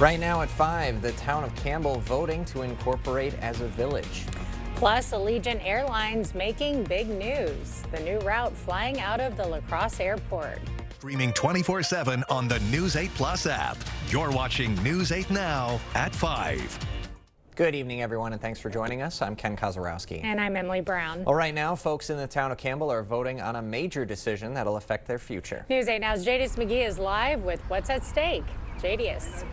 Right now at 5, the town of Campbell voting to incorporate as a village. Plus, Allegiant Airlines making big news. The new route flying out of the La Crosse Airport. Streaming 24/7 on the News 8 Plus app. You're watching News 8 Now at 5. Good evening, everyone, and thanks for joining us. I'm Ken Kozarowski. And I'm Emily Brown. Well, right now, folks in the town of Campbell are voting on a major decision that'll affect their future. News 8 Now's Jadius McGee is live with what's at stake. Jadius.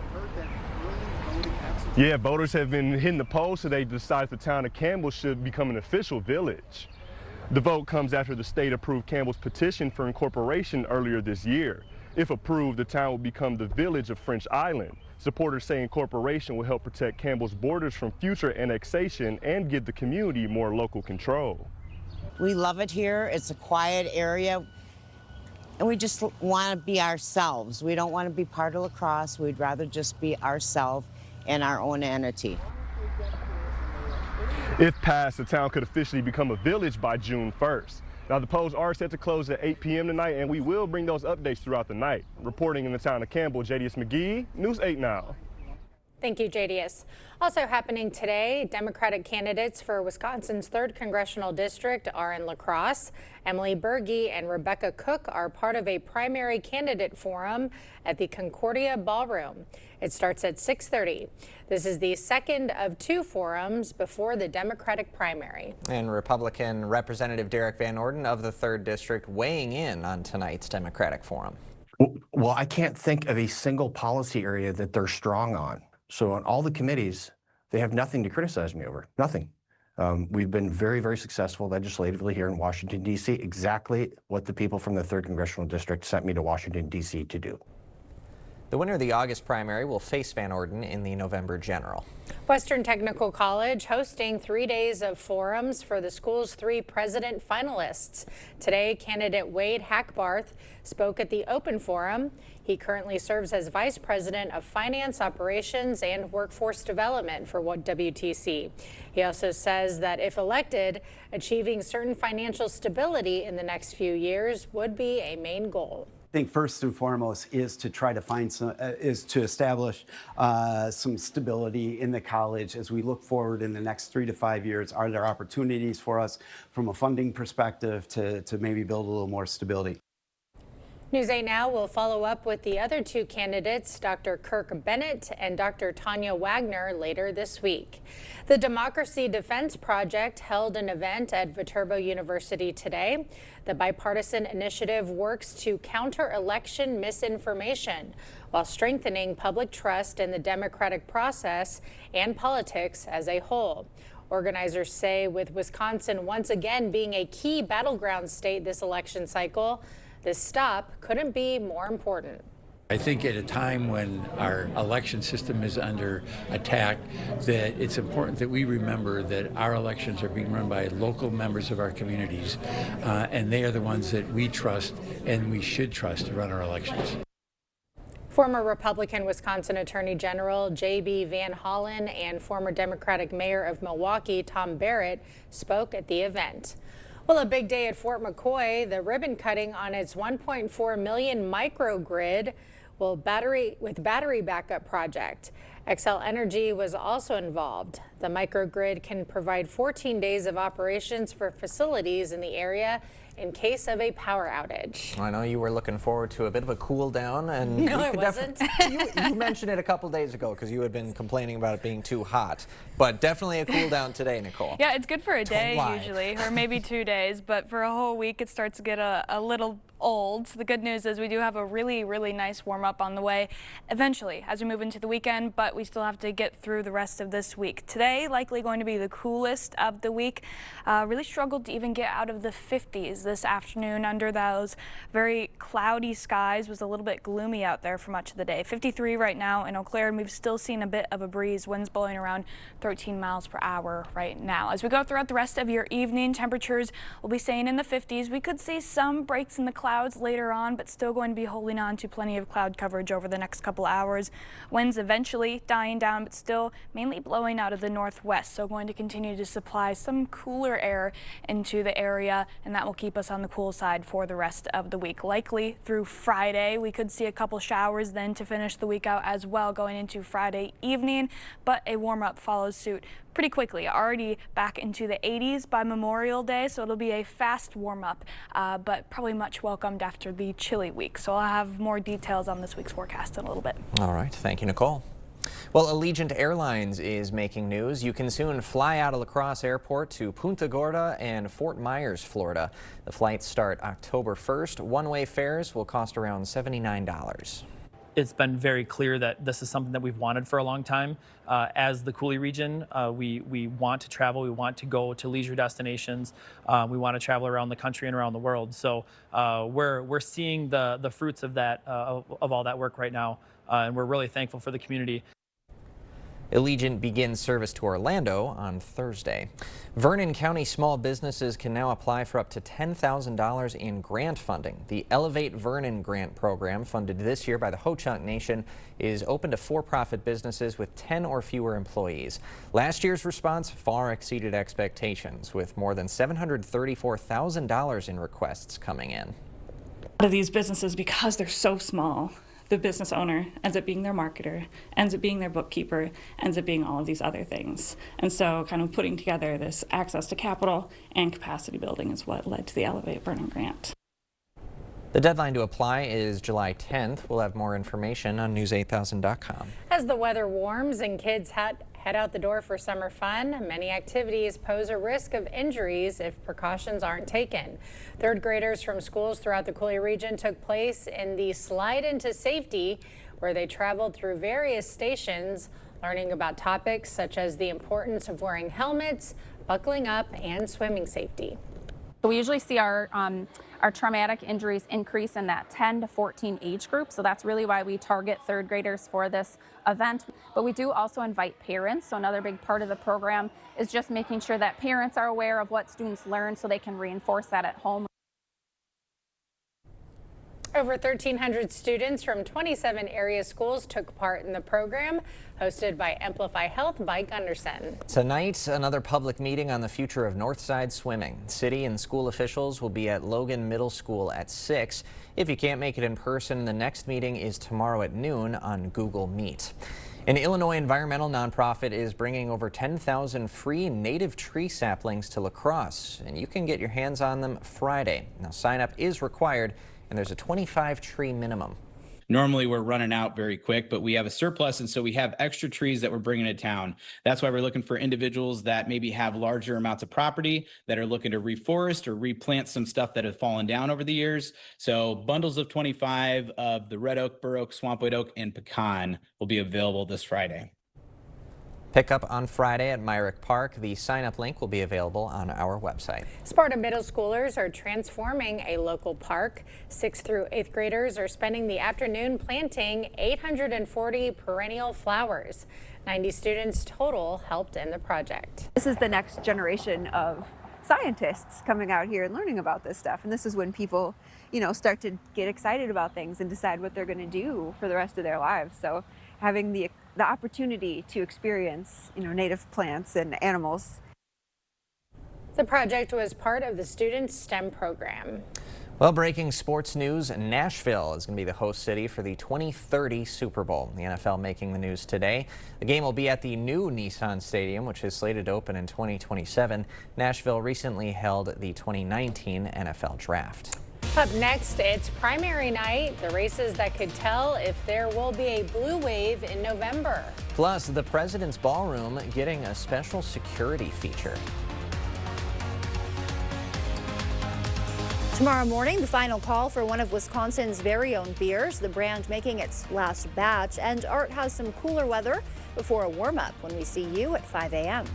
Yeah, voters have been hitting the polls, so they decided the town of Campbell should become an official village. The vote comes after the state approved Campbell's petition for incorporation earlier this year. If approved, the town will become the village of French Island. Supporters say incorporation will help protect Campbell's borders from future annexation and give the community more local control. We love it here. It's a quiet area, and we just want to be ourselves. We don't want to be part of La Crosse. We'd rather just be ourselves and our own entity. If passed, the town could officially become a village by June 1st. Now, the polls are set to close at 8 p.m. tonight, and we will bring those updates throughout the night. Reporting in the town of Campbell, Jadius McGee, News 8 Now. Thank you, Jadius. Also happening today, Democratic candidates for Wisconsin's 3rd Congressional District are in La Crosse. Emily Berge and Rebecca Cook are part of a primary candidate forum at the Concordia Ballroom. It starts at 6:30. This is the second of 2 forums before the Democratic primary. And Republican Representative Derek Van Orden of the 3rd District weighing in on tonight's Democratic forum. Well, I can't think of a single policy area that they're strong on. So on all the committees, they have nothing to criticize me over, nothing. We've been very, very successful legislatively here in Washington, D.C., exactly what the people from the 3rd Congressional District sent me to Washington, D.C. to do. The winner of the August primary will face Van Orden in the November general. Western Technical College hosting 3 days of forums for the school's 3 president finalists. Today, candidate Wade Hackbarth spoke at the open forum. He currently serves as Vice President of Finance Operations and Workforce Development for WTC. He also says that if elected, achieving certain financial stability in the next few years would be a main goal. I think first and foremost is to try to find to establish some stability in the college as we look forward in the next 3 to 5 years. Are there opportunities for us from a funding perspective to maybe build a little more stability? News 8 Now will follow up with the other 2 candidates, Dr. Kirk Bennett and Dr. Tanya Wagner, later this week. The Democracy Defense Project held an event at Viterbo University today. The bipartisan initiative works to counter election misinformation while strengthening public trust in the democratic process and politics as a whole. Organizers say with Wisconsin once again being a key battleground state this election cycle, this stop couldn't be more important. I think at a time when our election system is under attack, that it's important that we remember that our elections are being run by local members of our communities, and they are the ones that we trust and we should trust to run our elections. Former Republican Wisconsin Attorney General J.B. Van Hollen and former Democratic Mayor of Milwaukee Tom Barrett spoke at the event. Well, a big day at Fort McCoy, the ribbon cutting on its $1.4 million microgrid with battery backup project. Xcel Energy was also involved. The microgrid can provide 14 days of operations for facilities in the area in case of a power outage. I know you were looking forward to a bit of a cool down, and no, I wasn't. You mentioned it a couple days ago because you had been complaining about it being too hot, but definitely a cool down today, Nicole. Yeah, it's good for a day usually, or maybe 2 days, but for a whole week it starts to get a little old. So the good news is we do have a really, really nice warm up on the way eventually as we move into the weekend, but we still have to get through the rest of this week. Today, likely going to be the coolest of the week. Really struggled to even get out of the 50s this afternoon under those very cloudy skies. Was a little bit gloomy out there for much of the day. 53 right now in Eau Claire, and we've still seen a bit of a breeze. Winds blowing around 13 miles per hour right now. As we go throughout the rest of your evening, temperatures will be staying in the 50s. We could see some breaks in the clouds clouds later on, but still going to be holding on to plenty of cloud coverage over the next couple hours. Winds eventually dying down, but still mainly blowing out of the northwest. So going to continue to supply some cooler air into the area, and that will keep us on the cool side for the rest of the week. Likely through Friday, we could see a couple showers then to finish the week out as well going into Friday evening, but a warm up follows suit pretty quickly. Already back into the 80s by Memorial Day, so it'll be a fast warm up, but probably much welcomed after the chilly week. So I'll have more details on this week's forecast in a little bit. All right, thank you, Nicole. Well, Allegiant Airlines is making news. You can soon fly out of La Crosse Airport to Punta Gorda and Fort Myers, Florida. The flights start October 1st. One-way fares will cost around $79. It's been very clear that this is something that we've wanted for a long time. As the Coulee region, we want to travel. We want to go to leisure destinations. We want to travel around the country and around the world. So we're seeing the fruits of that of all that work right now, and we're really thankful for the community. Allegiant begins service to Orlando on Thursday. Vernon County small businesses can now apply for up to $10,000 in grant funding. The Elevate Vernon grant program, funded this year by the Ho-Chunk Nation, is open to for-profit businesses with 10 or fewer employees. Last year's response far exceeded expectations, with more than $734,000 in requests coming in. A lot of these businesses, because they're so small, the business owner ends up being their marketer, ends up being their bookkeeper, ends up being all of these other things. And so kind of putting together this access to capital and capacity building is what led to the Elevate Vernon grant. The deadline to apply is July 10th. We'll have more information on news8000.com. As the weather warms and kids head out the door for summer fun, many activities pose a risk of injuries if precautions aren't taken. Third graders from schools throughout the Coulee region took place in the Slide into Safety, where they traveled through various stations, learning about topics such as the importance of wearing helmets, buckling up, and swimming safety. We usually see our traumatic injuries increase in that 10 to 14 age group. So that's really why we target third graders for this event. But we do also invite parents. So another big part of the program is just making sure that parents are aware of what students learn so they can reinforce that at home. Over 1,300 students from 27 area schools took part in the program, hosted by Amplify Health by Gunderson. Tonight, another public meeting on the future of Northside swimming. City and school officials will be at Logan Middle School at 6. If you can't make it in person, the next meeting is tomorrow at noon on Google Meet. An Illinois environmental nonprofit is bringing over 10,000 free native tree saplings to La Crosse, and you can get your hands on them Friday. Now, sign up is required, and there's a 25 tree minimum. Normally we're running out very quick, but we have a surplus, and so we have extra trees that we're bringing to town. That's why we're looking for individuals that maybe have larger amounts of property that are looking to reforest or replant some stuff that have fallen down over the years. So bundles of 25 of the red oak, bur oak, swamp white oak, and pecan will be available this Friday. Pick up on Friday at Myrick Park. The sign-up link will be available on our website. Sparta middle schoolers are transforming a local park. 6th through 8th graders are spending the afternoon planting 840 perennial flowers. 90 students total helped in the project. This is the next generation of scientists coming out here and learning about this stuff. And this is when people, start to get excited about things and decide what they're going to do for the rest of their lives. So having the opportunity to experience, native plants and animals. The project was part of the student STEM program. Well, breaking sports news, Nashville is going to be the host city for the 2030 Super Bowl. The NFL making the news today. The game will be at the new Nissan Stadium, which is slated to open in 2027. Nashville recently held the 2019 NFL Draft. Up next, it's primary night, the races that could tell if there will be a blue wave in November. Plus, the President's Ballroom getting a special security feature. Tomorrow morning, the final call for one of Wisconsin's very own beers, the brand making its last batch. And Art has some cooler weather before a warm-up when we see you at 5 a.m.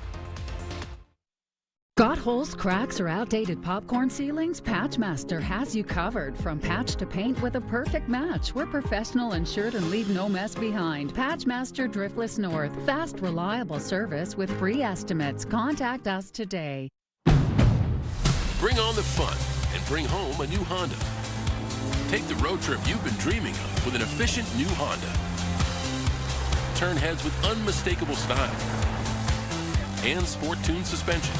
Got holes, cracks, or outdated popcorn ceilings? Patchmaster has you covered. From patch to paint with a perfect match. We're professional, insured, and leave no mess behind. Patchmaster Driftless North. Fast, reliable service with free estimates. Contact us today. Bring on the fun and bring home a new Honda. Take the road trip you've been dreaming of with an efficient new Honda. Turn heads with unmistakable style and sport-tuned suspension.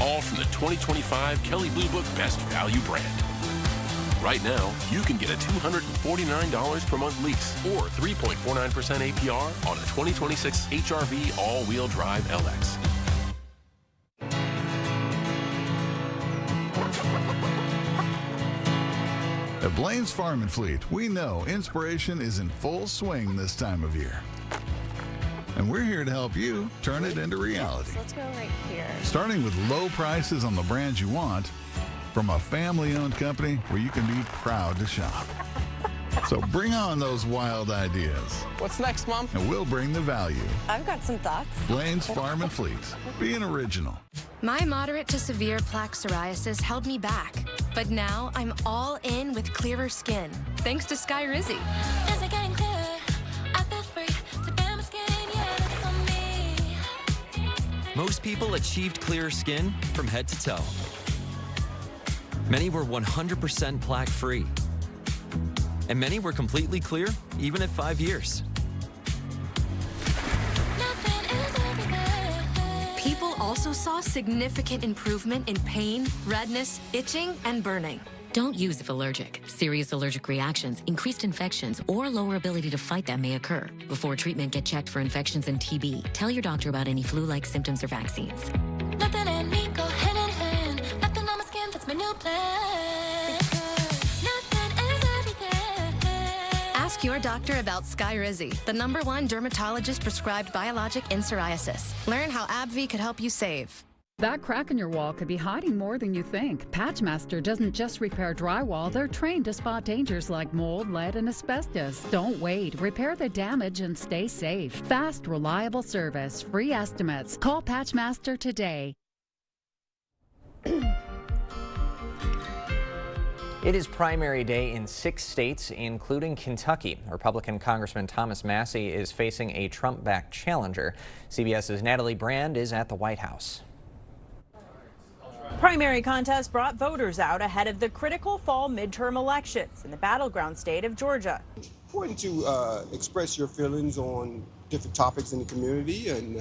All from the 2025 Kelley Blue Book Best Value brand. Right now, you can get a $249 per month lease or 3.49% APR on a 2026 HR-V all-wheel drive LX. At Blaine's Farm and Fleet, we know inspiration is in full swing this time of year. And we're here to help you turn it into reality. Let's go right here. Starting with low prices on the brands you want from a family-owned company where you can be proud to shop. So bring on those wild ideas. What's next, Mom? And we'll bring the value. I've got some thoughts. Blaine's Farm and Fleet. Be an original. My moderate to severe plaque psoriasis held me back, but now I'm all in with clearer skin, thanks to Skyrizi. Is it getting clearer? I feel free to bare my skin, yeah, that's on me. Most people achieved clearer skin from head to toe. Many were 100% plaque-free. And many were completely clear, even at 5 years. People also saw significant improvement in pain, redness, itching, and burning. Don't use if allergic. Serious allergic reactions, increased infections, or lower ability to fight them may occur. Before treatment, get checked for infections and TB. Tell your doctor about any flu-like symptoms or vaccines. Nothing and me go hand in hand. Nothing on my skin fits my new plan. Nothing is everything. Ask your doctor about Skyrizi, the #1 dermatologist prescribed biologic in psoriasis. Learn how AbbVie could help you save. That crack in your wall could be hiding more than you think. Patchmaster doesn't just repair drywall, they're trained to spot dangers like mold, lead, and asbestos. Don't wait. Repair the damage and stay safe. Fast, reliable service, free estimates. Call Patchmaster today. It is primary day in 6 states, including Kentucky. Republican Congressman Thomas Massie is facing a Trump-backed challenger. CBS's Natalie Brand is at the White House. Primary contest brought voters out ahead of the critical fall midterm elections in the battleground state of Georgia. Important to express your feelings on different topics in the community and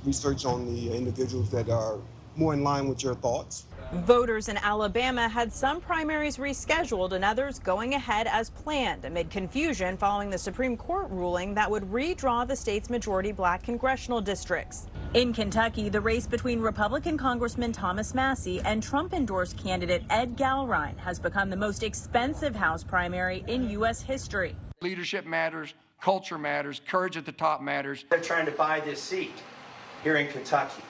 research on the individuals that are more in line with your thoughts. Voters in Alabama had some primaries rescheduled and others going ahead as planned amid confusion following the Supreme Court ruling that would redraw the state's majority black congressional districts. In Kentucky, the race between Republican Congressman Thomas Massie and Trump-endorsed candidate Ed Galrein has become the most expensive House primary in U.S. history. Leadership matters, culture matters, courage at the top matters. They're trying to buy this seat here in Kentucky.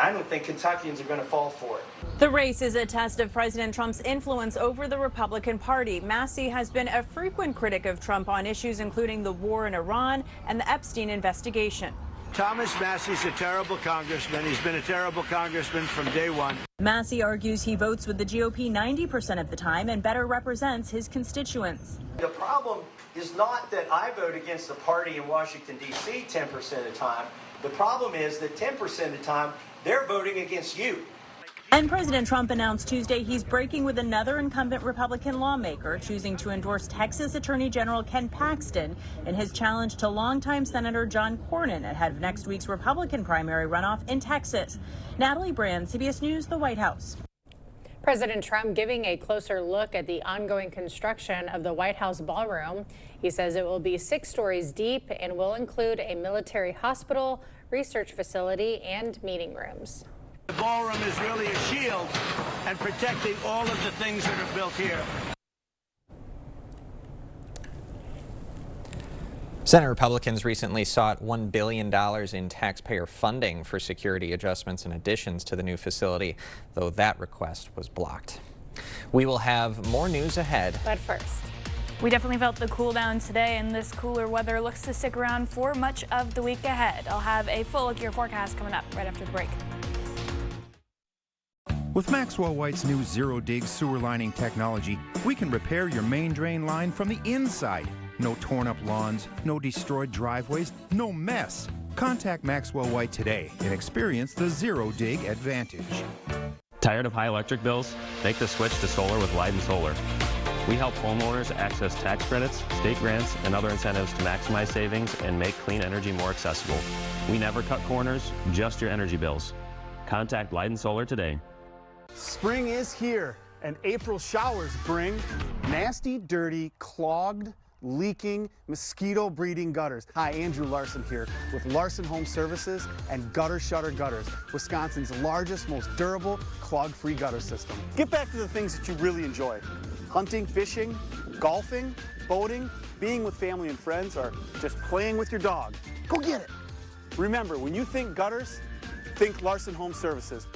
I don't think Kentuckians are going to fall for it. The race is a test of President Trump's influence over the Republican Party. Massie has been a frequent critic of Trump on issues including the war in Iran and the Epstein investigation. Thomas Massie's a terrible congressman. He's been a terrible congressman from day one. Massie argues he votes with the GOP 90% of the time and better represents his constituents. The problem is not that I vote against the party in Washington, D.C. 10% of the time. The problem is that 10% of the time, they're voting against you. And President Trump announced Tuesday he's breaking with another incumbent Republican lawmaker, choosing to endorse Texas Attorney General Ken Paxton in his challenge to longtime Senator John Cornyn ahead of next week's Republican primary runoff in Texas. Natalie Brand, CBS News, the White House. President Trump giving a closer look at the ongoing construction of the White House ballroom. He says it will be 6 stories deep and will include a military hospital, research facility, and meeting rooms. The ballroom is really a shield and protecting all of the things that are built here. Senate Republicans recently sought $1 billion in taxpayer funding for security adjustments and additions to the new facility, though that request was blocked. We will have more news ahead. But first, we definitely felt the cool down today, and this cooler weather looks to stick around for much of the week ahead. I'll have a full look at your forecast coming up right after the break. With Maxwell White's new zero-dig sewer lining technology, we can repair your main drain line from the inside. No torn-up lawns, no destroyed driveways, no mess. Contact Maxwell White today and experience the zero-dig advantage. Tired of high electric bills? Make the switch to solar with Leiden Solar. We help homeowners access tax credits, state grants, and other incentives to maximize savings and make clean energy more accessible. We never cut corners, just your energy bills. Contact Light and Solar today. Spring is here, and April showers bring nasty, dirty, clogged, leaking, mosquito-breeding gutters. Hi, Andrew Larson here with Larson Home Services and Gutter Shutter Gutters, Wisconsin's largest, most durable, clog-free gutter system. Get back to the things that you really enjoy. Hunting, fishing, golfing, boating, being with family and friends, or just playing with your dog. Go get it. Remember, when you think gutters, think Larson Home Services.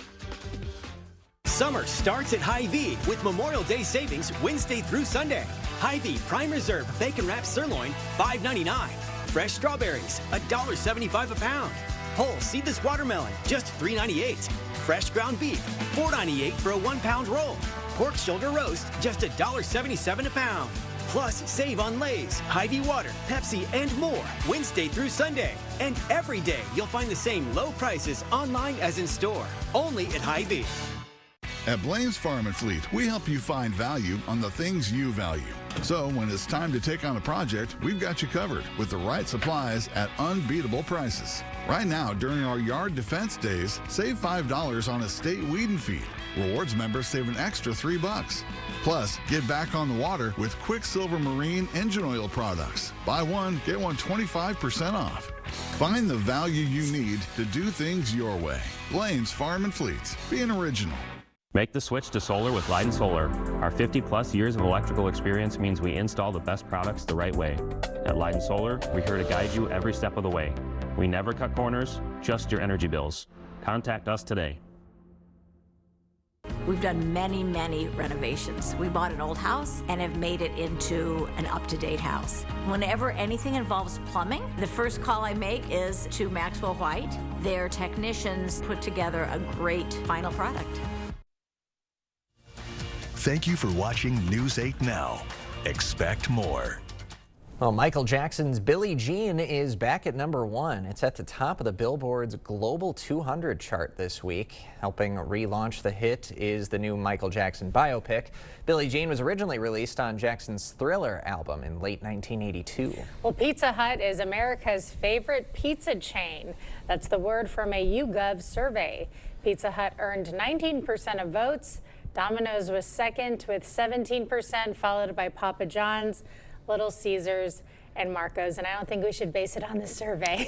Summer starts at Hy-Vee with Memorial Day savings Wednesday through Sunday. Hy-Vee Prime Reserve Bacon Wrapped Sirloin, $5.99. Fresh strawberries, $1.75 a pound. Whole seedless watermelon, just $3.98. Fresh ground beef, $4.98 for a 1-pound roll. Pork shoulder roast, just $1.77 a pound. Plus, save on Lay's, Hy-Vee water, Pepsi, and more Wednesday through Sunday. And every day, you'll find the same low prices online as in store. Only at Hy-Vee. At Blaine's Farm and Fleet, we help you find value on the things you value. So when it's time to take on a project, we've got you covered with the right supplies at unbeatable prices. Right now, during our Yard Defense Days, save $5 on Estate Weed and Feed. Rewards members save an extra $3. Plus, get back on the water with Quicksilver Marine engine oil products. Buy one, get one 25% off. Find the value you need to do things your way. Blaine's Farm and Fleet. Be an original. Make the switch to solar with Light and Solar. Our 50-plus years of electrical experience means we install the best products the right way. At Light and Solar, we're here to guide you every step of the way. We never cut corners, just your energy bills. Contact us today. We've done many, many renovations. We bought an old house and have made it into an up-to-date house. Whenever anything involves plumbing, the first call I make is to Maxwell White. Their technicians put together a great final product. Thank you for watching News 8 Now. Expect more. Well, Michael Jackson's Billie Jean is back at #1. It's at the top of the Billboard's Global 200 chart this week. Helping relaunch the hit is the new Michael Jackson biopic. Billie Jean was originally released on Jackson's Thriller album in late 1982. Well, Pizza Hut is America's favorite pizza chain. That's the word from a YouGov survey. Pizza Hut earned 19% of votes. Domino's was second with 17%, followed by Papa John's, Little Caesars, and Marco's. And I don't think we should base it on the survey.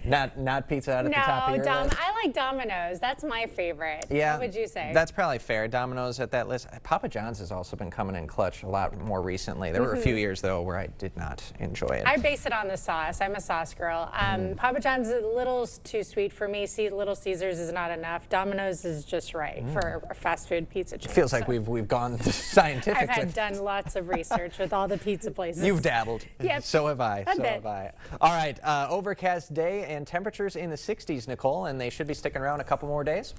Not Pizza Hut at the top of your list? I like Domino's. That's my favorite. Yeah, what would you say? That's probably fair. Domino's at that list. Papa John's has also been coming in clutch a lot more recently. There were a few years, though, where I did not enjoy it. I base it on the sauce. I'm a sauce girl. Papa John's is a little too sweet for me. Little Caesars is not enough. Domino's is just right for a fast food pizza chain. Feels like we've gone scientific. I've done lots of research with all the pizza places. You've dabbled. Yep. So have I. So have I. All right. Overcast day and temperatures in the 60s, Nicole, and they should be sticking around a couple more days.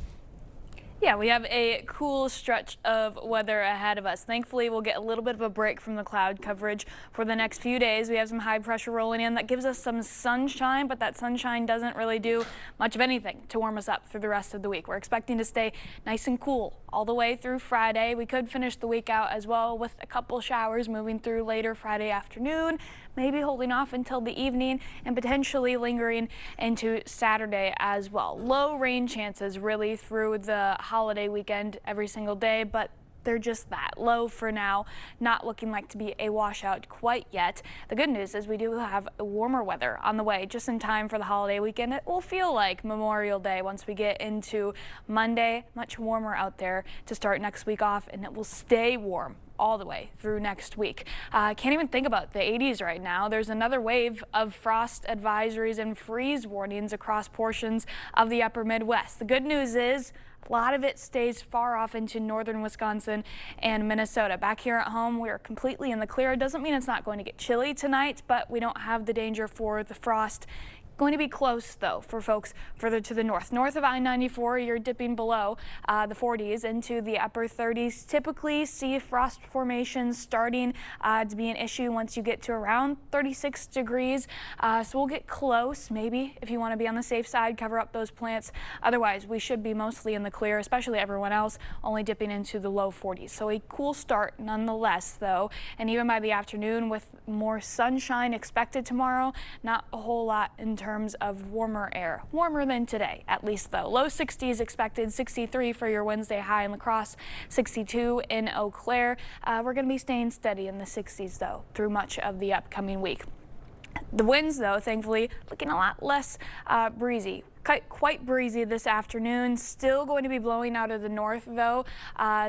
Yeah, we have a cool stretch of weather ahead of us. Thankfully, we'll get a little bit of a break from the cloud coverage for the next few days. We have some high pressure rolling in that gives us some sunshine, but that sunshine doesn't really do much of anything to warm us up through the rest of the week. We're expecting to stay nice and cool all the way through Friday. We could finish the week out as well with a couple showers moving through later Friday afternoon, maybe holding off until the evening and potentially lingering into Saturday as well. Low rain chances really through the holiday weekend every single day, but they're just that low for now, not looking like to be a washout quite yet. The good news is we do have warmer weather on the way just in time for the holiday weekend. It will feel like Memorial Day once we get into Monday. Much warmer out there to start next week off, and it will stay warm all the way through next week. Can't even think about the 80s right now. There's another wave of frost advisories and freeze warnings across portions of the upper Midwest. The good news is a lot of it stays far off into northern Wisconsin and Minnesota. Back here at home, we are completely in the clear. It doesn't mean it's not going to get chilly tonight, but we don't have the danger for the frost Going to be close, though, for folks further to the north. North of I-94, you're dipping below the 40s into the upper 30s. Typically see frost formations starting to be an issue once you get to around 36 degrees. So we'll get close, maybe, if you want to be on the safe side, cover up those plants. Otherwise, we should be mostly in the clear, especially everyone else, only dipping into the low 40s. So a cool start nonetheless, though. And even by the afternoon, with more sunshine expected tomorrow, not a whole lot in terms of warmer air. Warmer than today, at least, though. Low 60s expected, 63 for your Wednesday high in La Crosse, 62 in Eau Claire. We're going to be staying steady in the 60s, though, through much of the upcoming week. The winds, though, thankfully, looking a lot less breezy. Quite breezy this afternoon. Still going to be blowing out of the north, though,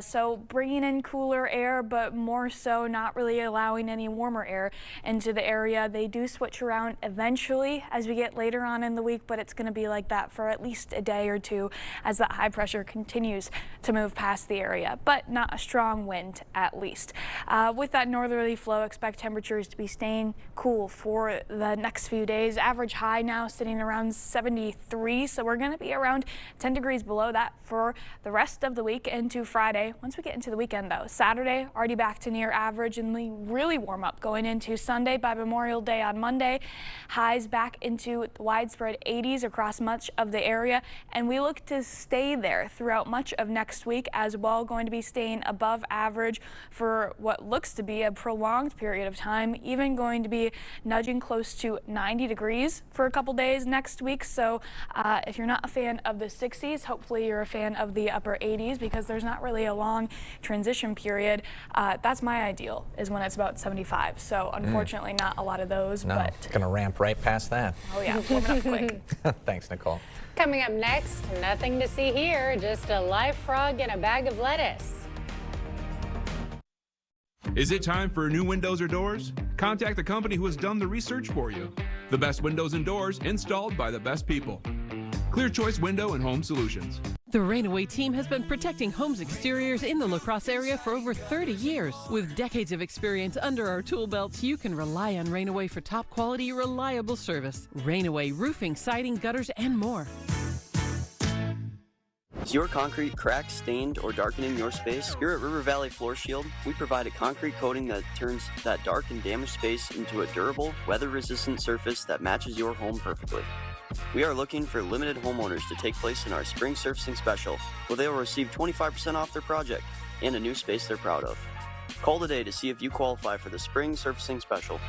so bringing in cooler air, but more so not really allowing any warmer air into the area. They do switch around eventually as we get later on in the week, but it's going to be like that for at least a day or two as that high pressure continues to move past the area, but not a strong wind at least. With that northerly flow, expect temperatures to be staying cool for the next few days. Average high now sitting around 73. So we're going to be around 10 degrees below that for the rest of the week into Friday. Once we get into the weekend, though, Saturday already back to near average, and we really warm up going into Sunday by Memorial Day on Monday. Highs back into widespread 80s across much of the area, and we look to stay there throughout much of next week as well. Going to be staying above average for what looks to be a prolonged period of time, even going to be nudging close to 90 degrees for a couple days next week. So if you're not a fan of the 60s, hopefully you're a fan of the upper 80s, because there's not really a long transition period. That's my ideal, is when it's about 75. So unfortunately not a lot of those. No, but it's going to ramp right past that. Oh yeah, warming up quick. Thanks, Nicole. Coming up next, nothing to see here, just a live frog and a bag of lettuce. Is it time for new windows or doors? Contact the company who has done the research for you. The best windows and doors installed by the best people. Clear Choice Window and Home Solutions. The Rainaway team has been protecting homes' exteriors in the La Crosse area for over 30 years. With decades of experience under our tool belts, you can rely on Rainaway for top quality, reliable service. Rainaway roofing, siding, gutters, and more. Is your concrete cracked, stained, or darkening your space? Here at River Valley Floor Shield, we provide a concrete coating that turns that dark and damaged space into a durable, weather-resistant surface that matches your home perfectly. We are looking for limited homeowners to take place in our Spring Surfacing Special, where they will receive 25% off their project and a new space they're proud of. Call today to see if you qualify for the Spring Surfacing Special.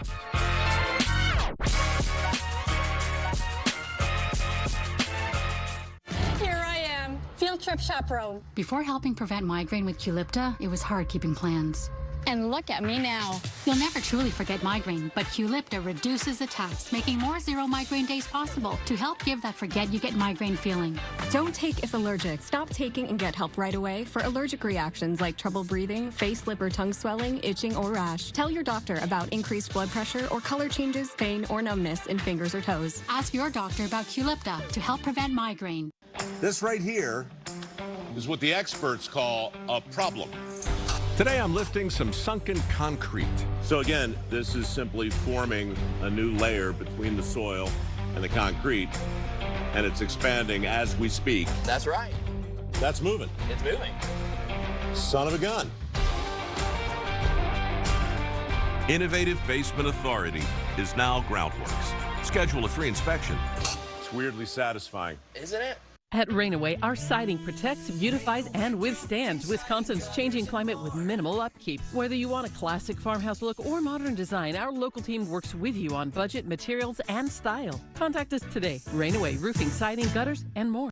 Field trip chaperone. Before helping prevent migraine with Qulipta, it was hard keeping plans. And look at me now. You'll never truly forget migraine, but Qulipta reduces attacks, making more zero migraine days possible to help give that forget you get migraine feeling. Don't take if allergic. Stop taking and get help right away for allergic reactions like trouble breathing, face, lip, or tongue swelling, itching, or rash. Tell your doctor about increased blood pressure or color changes, pain, or numbness in fingers or toes. Ask your doctor about Qulipta to help prevent migraine. This right here is what the experts call a problem. Today I'm lifting some sunken concrete. So again, this is simply forming a new layer between the soil and the concrete, and it's expanding as we speak. That's right. That's moving. It's moving. Son of a gun. Innovative Basement Authority is now Groundworks. Schedule a free inspection. It's weirdly satisfying. Isn't it? At Rainaway, our siding protects, beautifies, and withstands Wisconsin's changing climate with minimal upkeep. Whether you want a classic farmhouse look or modern design, our local team works with you on budget, materials, and style. Contact us today. Rainaway Roofing, Siding, Gutters, and more.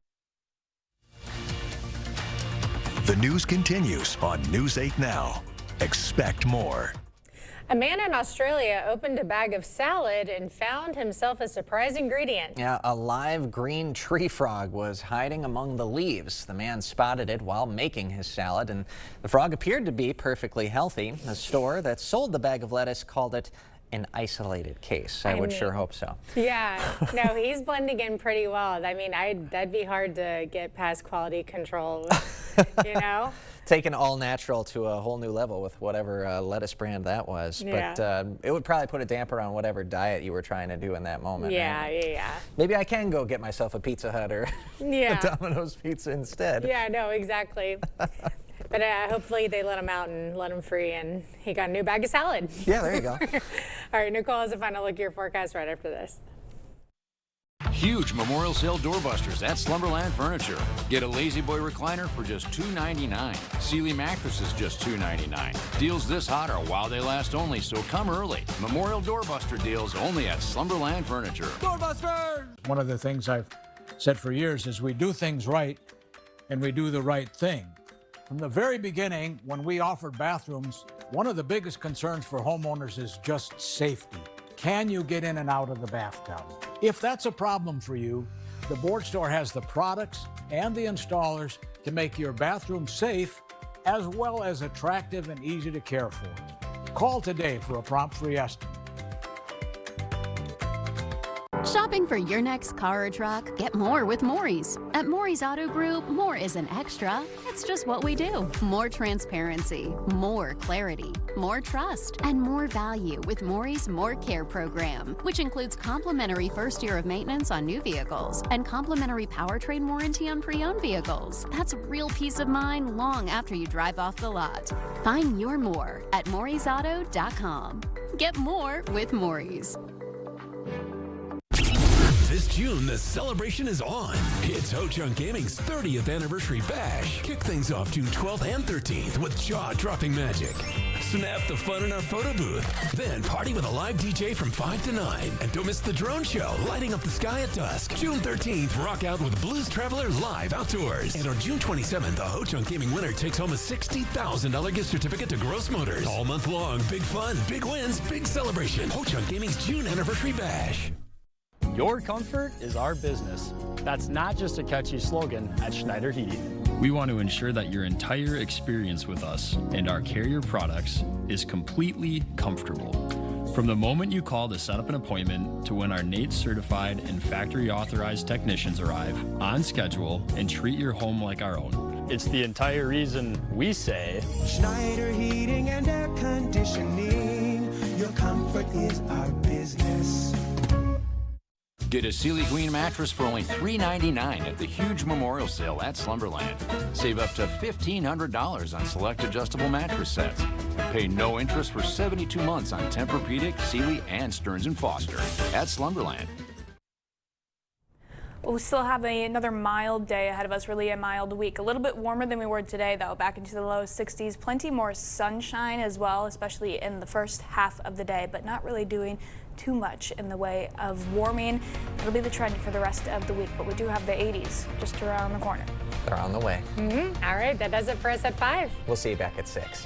The news continues on News 8 Now. Expect more. A man in Australia opened a bag of salad and found himself a surprise ingredient. Yeah, a live green tree frog was hiding among the leaves. The man spotted it while making his salad, and the frog appeared to be perfectly healthy. A store that sold the bag of lettuce called it an isolated case. I would sure hope so. Yeah, no, he's blending in pretty well. I mean, that'd be hard to get past quality control, you know? taken all natural to a whole new level with whatever lettuce brand that was. Yeah. But it would probably put a damper on whatever diet you were trying to do in that moment. Yeah, right? yeah. Maybe I can go get myself a Pizza Hut or Yeah. a Domino's pizza instead. Yeah, no, exactly. But hopefully they let him out and let him free, and he got a new bag of salad. Yeah, there you go. All right, Nicole has a final look at your forecast right after this. Huge Memorial Sale doorbusters at Slumberland Furniture. Get a Lazy Boy recliner for just $2.99. Sealy mattresses just $2.99. Deals this hot are while they last only, so come early. Memorial doorbuster deals only at Slumberland Furniture. Doorbusters! One of the things I've said for years is we do things right and we do the right thing. From the very beginning, when we offered bathrooms, one of the biggest concerns for homeowners is just safety. Can you get in and out of the bathtub? If that's a problem for you, the Board Store has the products and the installers to make your bathroom safe as well as attractive and easy to care for. Call today for a prompt free estimate. Shopping for your next car or truck? Get more with Maury's. At Maury's Auto Group, more isn't extra. It's just what we do. More transparency, more clarity, more trust, and more value with Maury's More Care program, which includes complimentary first year of maintenance on new vehicles and complimentary powertrain warranty on pre-owned vehicles. That's real peace of mind long after you drive off the lot. Find your more at Maury'sAuto.com. Get more with Maury's. This June, the celebration is on. It's Ho Chunk Gaming's 30th anniversary bash. Kick things off June 12th and 13th with jaw-dropping magic. Snap the fun in our photo booth. Then party with a live DJ from 5 to 9. And don't miss the drone show, lighting up the sky at dusk. June 13th, rock out with Blues Traveler live outdoors. And on June 27th, the Ho Chunk Gaming winner takes home a $60,000 gift certificate to Gross Motors. All month long, big fun, big wins, big celebration. Ho Chunk Gaming's June anniversary bash. Your comfort is our business. That's not just a catchy slogan at Schneider Heating. We want to ensure that your entire experience with us and our Carrier products is completely comfortable. From the moment you call to set up an appointment to when our NATE certified and factory authorized technicians arrive on schedule and treat your home like our own. It's the entire reason we say Schneider Heating and Air Conditioning. Your comfort is our business. Get a Sealy Queen mattress for only $3.99 at the huge Memorial Sale at Slumberland. Save up to $1,500 on select adjustable mattress sets. Pay no interest for 72 months on Tempur-Pedic, Sealy, and Stearns & Foster at Slumberland. We'll still have another mild day ahead of us, really a mild week. A little bit warmer than we were today, though, back into the low 60s. Plenty more sunshine as well, especially in the first half of the day, but not really doing too much in the way of warming. It'll be the trend for the rest of the week, but we do have the 80s just around the corner. They're on the way. All right, that does it for us at 5. We'll see you back at 6.